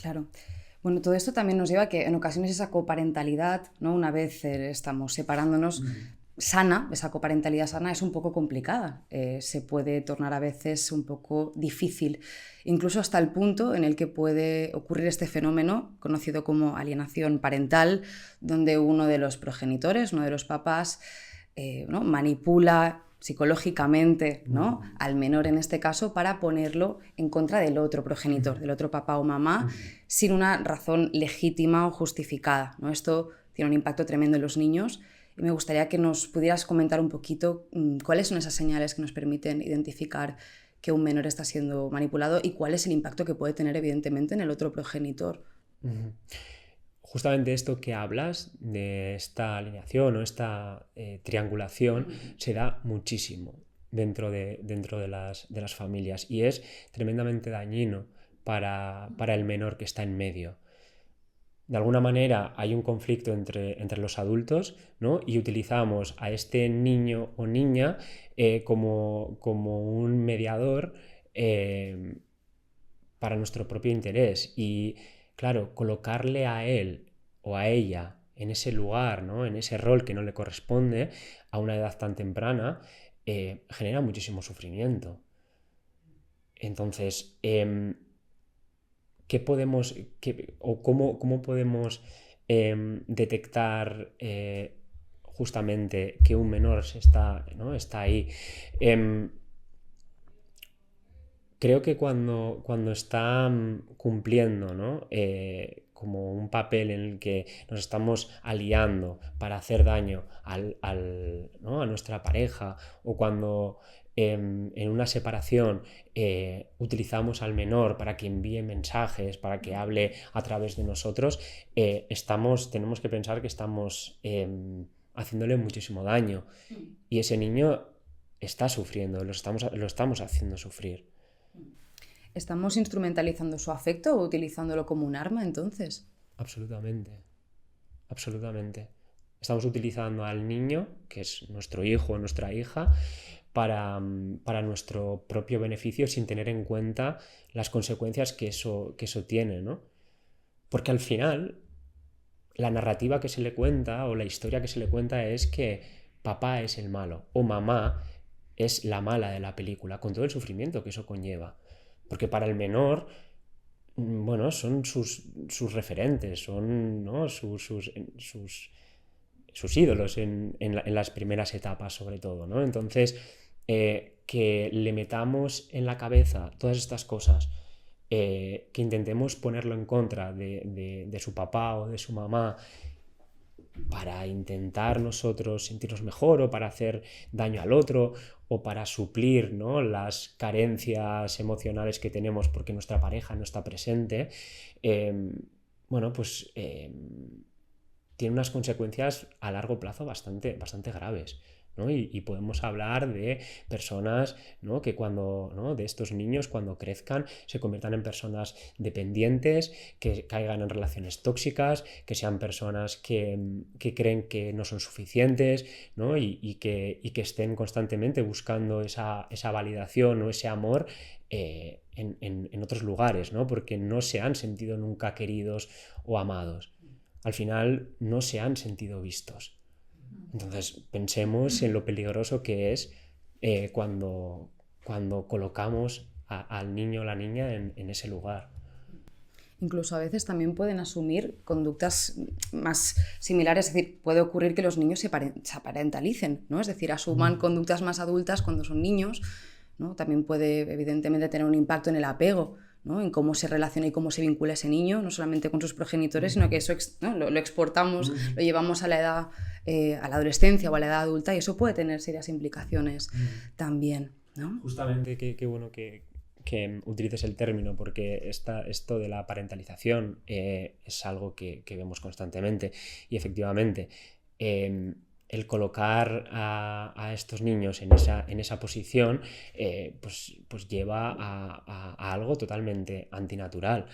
Claro. Bueno, todo esto también nos lleva a que en ocasiones esa coparentalidad, ¿no? Una vez estamos separándonos, sana, esa coparentalidad sana es un poco complicada. Se puede tornar a veces un poco difícil, incluso hasta el punto en el que puede ocurrir este fenómeno conocido como alienación parental, donde uno de los progenitores, uno de los papás, ¿no? manipula psicológicamente, ¿no? al menor en este caso, para ponerlo en contra del otro progenitor, del otro papá o mamá, sin una razón legítima o justificada, ¿no? Esto tiene un impacto tremendo en los niños y me gustaría que nos pudieras comentar un poquito cuáles son esas señales que nos permiten identificar que un menor está siendo manipulado y cuál es el impacto que puede tener evidentemente en el otro progenitor. Ujú. Justamente esto que hablas de esta alineación o esta triangulación se da muchísimo dentro de las familias y es tremendamente dañino para el menor que está en medio. De alguna manera hay un conflicto entre los adultos, ¿no? Y utilizamos a este niño o niña como un mediador eh, para nuestro propio interés. Y claro, colocarle a él o a ella en ese lugar, ¿no? En ese rol que no le corresponde a una edad tan temprana, genera muchísimo sufrimiento. Entonces, ¿qué podemos, o cómo podemos detectar justamente que un menor ¿no? está ahí? Em, Creo que cuando está cumpliendo, ¿no? Como un papel en el que nos estamos aliando para hacer daño ¿no? a nuestra pareja, o cuando en una separación utilizamos al menor para que envíe mensajes, para que hable a través de nosotros, tenemos que pensar que estamos haciéndole muchísimo daño. Y ese niño está sufriendo, lo estamos haciendo sufrir. ¿Estamos instrumentalizando su afecto o utilizándolo como un arma entonces? Absolutamente, absolutamente. Estamos utilizando al niño, que es nuestro hijo o nuestra hija, para nuestro propio beneficio sin tener en cuenta las consecuencias que eso tiene, ¿no? Porque al final, la narrativa que se le cuenta o la historia que se le cuenta es que papá es el malo o mamá es la mala de la película, con todo el sufrimiento que eso conlleva. Porque para el menor, bueno, son sus referentes, son, ¿no? sus ídolos en las primeras etapas, sobre todo, ¿no? Entonces, que le metamos en la cabeza todas estas cosas, que intentemos ponerlo en contra de su papá o de su mamá para intentar nosotros sentirnos mejor o para hacer daño al otro o para suplir, ¿no? las carencias emocionales que tenemos porque nuestra pareja no está presente, eh, bueno, pues tiene unas consecuencias a largo plazo bastante, bastante graves. ¿No? Y podemos hablar de personas, ¿no? que cuando, ¿no? de estos niños cuando crezcan se conviertan en personas dependientes, que caigan en relaciones tóxicas, que sean personas que creen que no son suficientes, ¿no? y que estén constantemente buscando esa validación o ese amor en otros lugares, ¿no? porque no se han sentido nunca queridos o amados. Al final no se han sentido vistos. Entonces pensemos en lo peligroso que es cuando colocamos al niño o la niña en ese lugar. Incluso a veces también pueden asumir conductas más similares, es decir, puede ocurrir que los niños se aparentalicen, ¿no? Es decir, asuman conductas más adultas cuando son niños, ¿no? También puede evidentemente tener un impacto en el apego, ¿no? En cómo se relaciona y cómo se vincula ese niño, no solamente con sus progenitores, sino que eso, ¿no? lo exportamos, lo llevamos a la edad, a la adolescencia o a la edad adulta, y eso puede tener serias implicaciones también, ¿no? Justamente qué bueno que utilices el término, porque esto de la parentalización es algo que vemos constantemente. Y efectivamente, el colocar a estos niños en esa posición pues lleva a algo totalmente antinatural.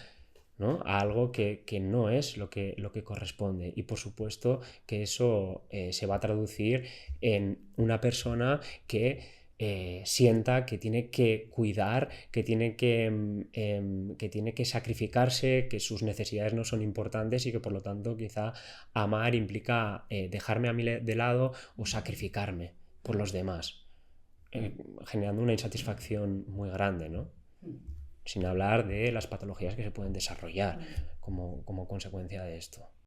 ¿No? A algo que no es lo que corresponde. Y por supuesto que eso se va a traducir en una persona que sienta que tiene que cuidar, que tiene que sacrificarse, que sus necesidades no son importantes y que por lo tanto quizá amar implica dejarme a mí de lado o sacrificarme por los demás, generando una insatisfacción muy grande, ¿no? Sin hablar de las patologías que se pueden desarrollar como consecuencia de esto.